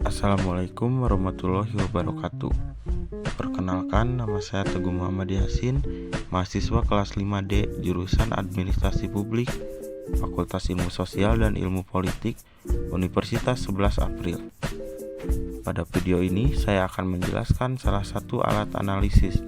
Assalamualaikum warahmatullahi wabarakatuh. Perkenalkan, nama saya Teguh Muhammad Yasin, mahasiswa kelas 5D jurusan Administrasi Publik, Fakultas Ilmu Sosial dan Ilmu Politik, Universitas 11 April. Pada video ini saya akan menjelaskan salah satu alat analisis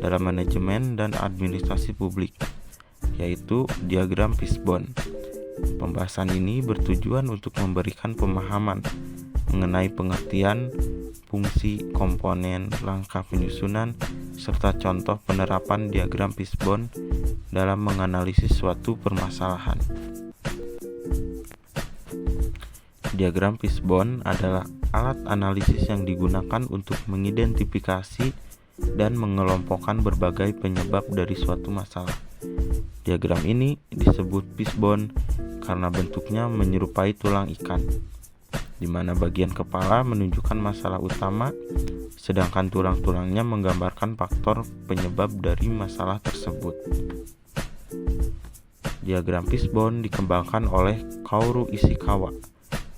dalam manajemen dan administrasi publik, yaitu diagram Fishbone. Pembahasan ini bertujuan untuk memberikan pemahaman mengenai pengertian, fungsi, komponen, langkah penyusunan, serta contoh penerapan diagram Fishbone dalam menganalisis suatu permasalahan. Diagram Fishbone adalah alat analisis yang digunakan untuk mengidentifikasi dan mengelompokkan berbagai penyebab dari suatu masalah. Diagram ini disebut Fishbone karena bentuknya menyerupai tulang ikan, di mana bagian kepala menunjukkan masalah utama, sedangkan tulang-tulangnya menggambarkan faktor penyebab dari masalah tersebut. Diagram Fishbone dikembangkan oleh Kaoru Ishikawa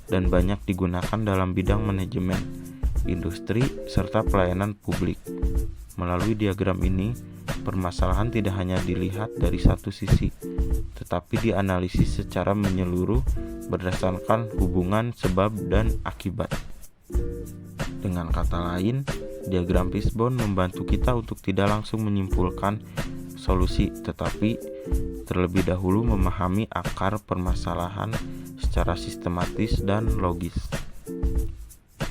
dan banyak digunakan dalam bidang manajemen, industri, serta pelayanan publik. Melalui diagram ini, permasalahan tidak hanya dilihat dari satu sisi, tetapi dianalisis secara menyeluruh berdasarkan hubungan sebab dan akibat. Dengan kata lain, diagram Fishbone membantu kita untuk tidak langsung menyimpulkan solusi, tetapi terlebih dahulu memahami akar permasalahan secara sistematis dan logis.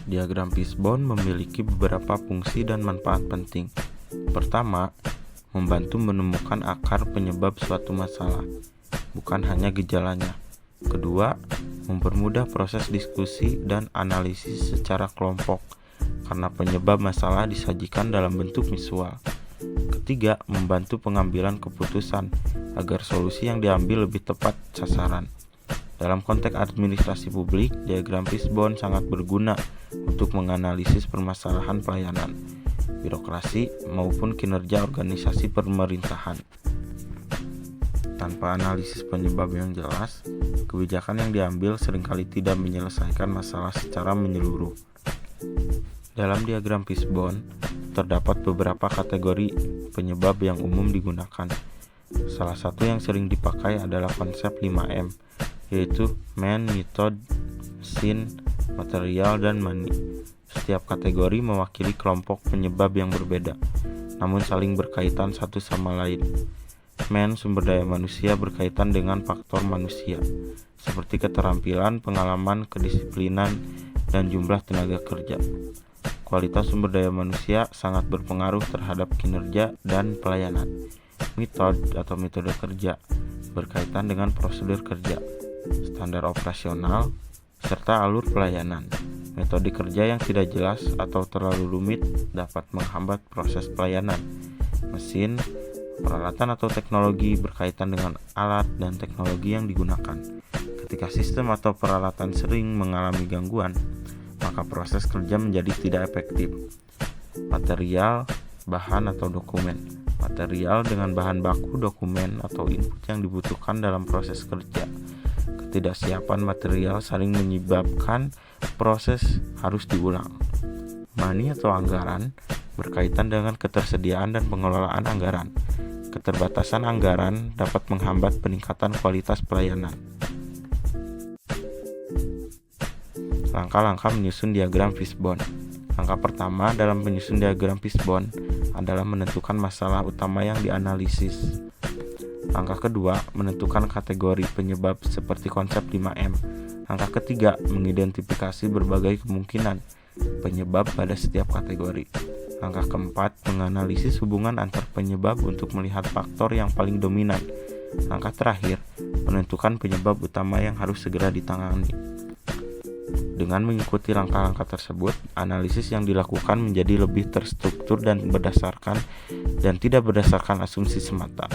Diagram Fishbone memiliki beberapa fungsi dan manfaat penting. Pertama, membantu menemukan akar penyebab suatu masalah, bukan hanya gejalanya. Kedua, mempermudah proses diskusi dan analisis secara kelompok karena penyebab masalah disajikan dalam bentuk visual. Ketiga, membantu pengambilan keputusan agar solusi yang diambil lebih tepat sasaran. Dalam konteks administrasi publik, diagram Fishbone sangat berguna untuk menganalisis permasalahan pelayanan, birokrasi, maupun kinerja organisasi pemerintahan. Tanpa analisis penyebab yang jelas, kebijakan yang diambil seringkali tidak menyelesaikan masalah secara menyeluruh. Dalam diagram Fishbone, terdapat beberapa kategori penyebab yang umum digunakan. Salah satu yang sering dipakai adalah konsep 5M, yaitu man, method, mesin, material, dan money. Setiap kategori mewakili kelompok penyebab yang berbeda, namun saling berkaitan satu sama lain. Man, sumber daya manusia, berkaitan dengan faktor manusia, seperti keterampilan, pengalaman, kedisiplinan, dan jumlah tenaga kerja. Kualitas sumber daya manusia sangat berpengaruh terhadap kinerja dan pelayanan. Metode atau metode kerja berkaitan dengan prosedur kerja, standar operasional, serta alur pelayanan. Metode kerja yang tidak jelas atau terlalu rumit dapat menghambat proses pelayanan. Mesin, peralatan atau teknologi berkaitan dengan alat dan teknologi yang digunakan. Ketika sistem atau peralatan sering mengalami gangguan, maka proses kerja menjadi tidak efektif. Material, bahan atau dokumen. Material dengan bahan baku, dokumen atau input yang dibutuhkan dalam proses kerja. Ketidaksiapan material sering menyebabkan proses harus diulang. Money atau anggaran berkaitan dengan ketersediaan dan pengelolaan anggaran. Keterbatasan anggaran dapat menghambat peningkatan kualitas pelayanan. Langkah-langkah menyusun diagram Fishbone. Langkah pertama dalam menyusun diagram Fishbone adalah menentukan masalah utama yang dianalisis. Langkah kedua, menentukan kategori penyebab seperti konsep 5M. Langkah ketiga, mengidentifikasi berbagai kemungkinan penyebab pada setiap kategori. Langkah keempat, menganalisis hubungan antar penyebab untuk melihat faktor yang paling dominan. Langkah terakhir, menentukan penyebab utama yang harus segera ditangani. Dengan mengikuti langkah-langkah tersebut, analisis yang dilakukan menjadi lebih terstruktur dan tidak berdasarkan asumsi semata.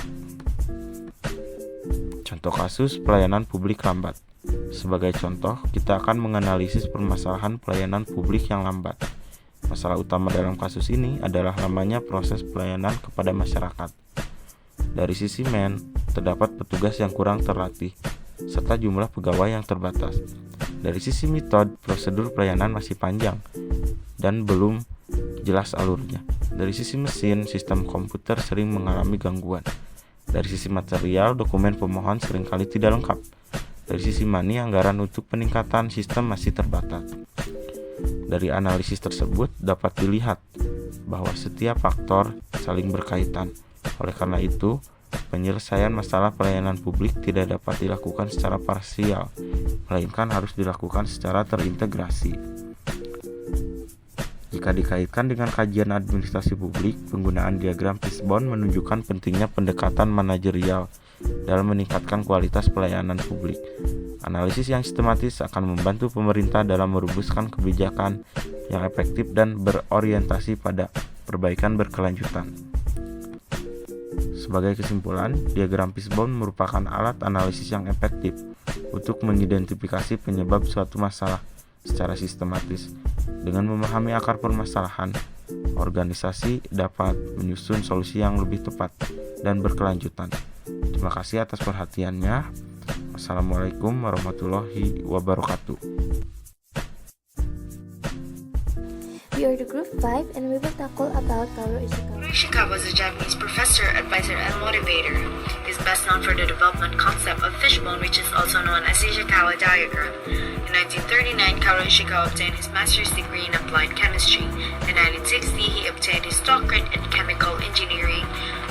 Contoh kasus pelayanan publik lambat. Sebagai contoh, kita akan menganalisis permasalahan pelayanan publik yang lambat. Masalah utama dalam kasus ini adalah lamanya proses pelayanan kepada masyarakat. Dari sisi man, terdapat petugas yang kurang terlatih, serta jumlah pegawai yang terbatas. Dari sisi metode, prosedur pelayanan masih panjang dan belum jelas alurnya. Dari sisi mesin, sistem komputer sering mengalami gangguan. Dari sisi material, dokumen pemohon seringkali tidak lengkap. Dari sisi money, anggaran untuk peningkatan sistem masih terbatas. Dari analisis tersebut dapat dilihat bahwa setiap faktor saling berkaitan. Oleh karena itu, penyelesaian masalah pelayanan publik tidak dapat dilakukan secara parsial, melainkan harus dilakukan secara terintegrasi. Jika dikaitkan dengan kajian administrasi publik, penggunaan diagram fishbone menunjukkan pentingnya pendekatan manajerial dalam meningkatkan kualitas pelayanan publik. Analisis yang sistematis akan membantu pemerintah dalam merumuskan kebijakan yang efektif dan berorientasi pada perbaikan berkelanjutan. Sebagai kesimpulan, diagram fishbone merupakan alat analisis yang efektif untuk mengidentifikasi penyebab suatu masalah secara sistematis. Dengan memahami akar permasalahan, organisasi dapat menyusun solusi yang lebih tepat dan berkelanjutan. Terima kasih atas perhatiannya. Wassalamualaikum warahmatullahi wabarakatuh. We are the group 5 and we will tackle about Kaoru Ishikawa. Kaoru Ishikawa was a Japanese professor, advisor, and motivator. He is best known for the development concept of fishbone, which is also known as Ishikawa diagram. In 1939, Kaoru Ishikawa obtained his master's degree in applied chemistry. In 1960, he obtained his doctorate in chemical engineering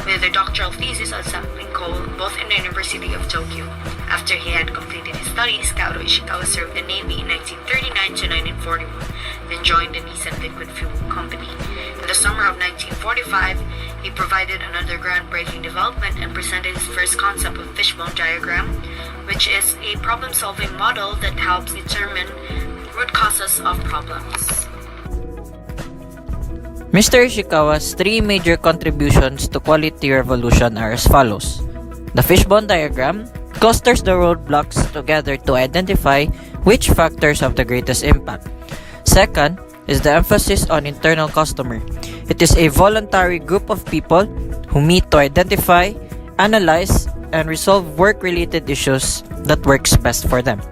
with a doctoral thesis on sampling coal, both in the University of Tokyo. After he had completed his studies, Kaoru Ishikawa served the Navy in 1939 to 1941, then joined the Nissan Liquid Fuel Company. In the summer of 1945, he provided another groundbreaking development and presented his first concept of fishbone diagram, which is a problem-solving model that helps determine root causes of problems. Mr. Ishikawa's three major contributions to quality revolution are as follows. The fishbone diagram clusters the roadblocks together to identify which factors have the greatest impact. Second is the emphasis on internal customer. It is a voluntary group of people who meet to identify, analyze, and resolve work-related issues that works best for them.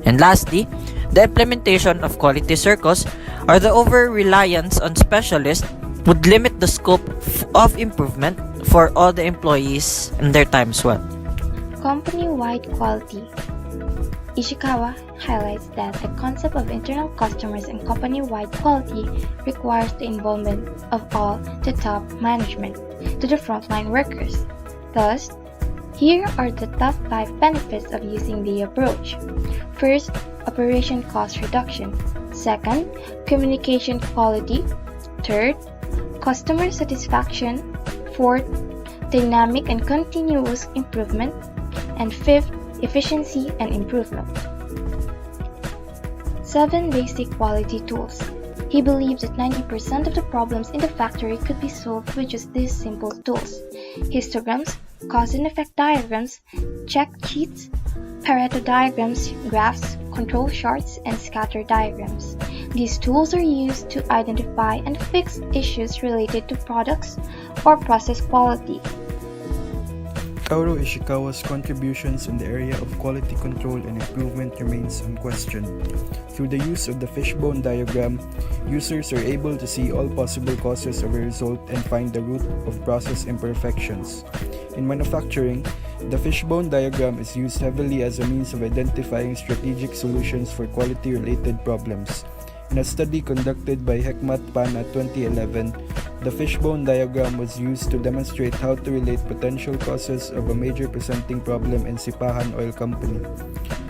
And lastly, the implementation of quality circles or the over-reliance on specialists would limit the scope of improvement for all the employees and their time as well. Company-wide quality. Ishikawa highlights that the concept of internal customers and company-wide quality requires the involvement of all the top management to the frontline workers. Thus, here are the top 5 benefits of using the approach. First, operation cost reduction. Second, communication quality. Third, customer satisfaction. Fourth, dynamic and continuous improvement. And fifth, efficiency and improvement. 7 basic quality tools. He believes that 90% of the problems in the factory could be solved with just these simple tools: histograms, cause and effect diagrams, check sheets, Pareto diagrams, graphs, control charts, and scatter diagrams. These tools are used to identify and fix issues related to products or process quality. Kaoru Ishikawa's contributions in the area of quality control and improvement remains unquestioned. Through the use of the fishbone diagram, users are able to see all possible causes of a result and find the root of process imperfections. In manufacturing, the fishbone diagram is used heavily as a means of identifying strategic solutions for quality-related problems. In a study conducted by Hekmat Pana 2011, the fishbone diagram was used to demonstrate how to relate potential causes of a major presenting problem in Sipahan Oil Company.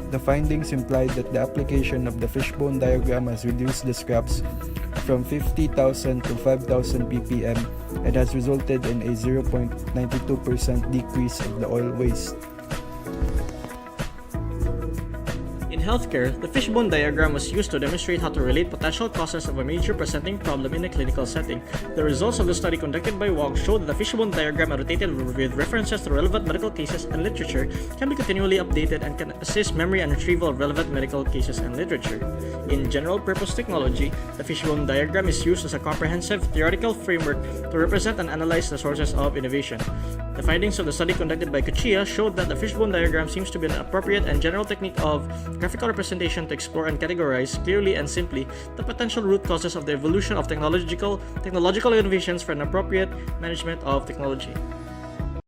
The findings implied that the application of the fishbone diagram has reduced the scraps from 50,000 to 5,000 ppm and has resulted in a 0.92% decrease of the oil waste. In healthcare, the fishbone diagram was used to demonstrate how to relate potential causes of a major presenting problem in a clinical setting. The results of the study conducted by Wong showed that the fishbone diagram annotated with references to relevant medical cases and literature can be continually updated and can assist memory and retrieval of relevant medical cases and literature. In general-purpose technology, the fishbone diagram is used as a comprehensive theoretical framework to represent and analyze the sources of innovation. The The findings of the study conducted by Cuchilla showed that the fishbone diagram seems to be an appropriate and general technique of graphical representation to explore and categorize clearly and simply the potential root causes of the evolution of technological innovations for an appropriate management of technology.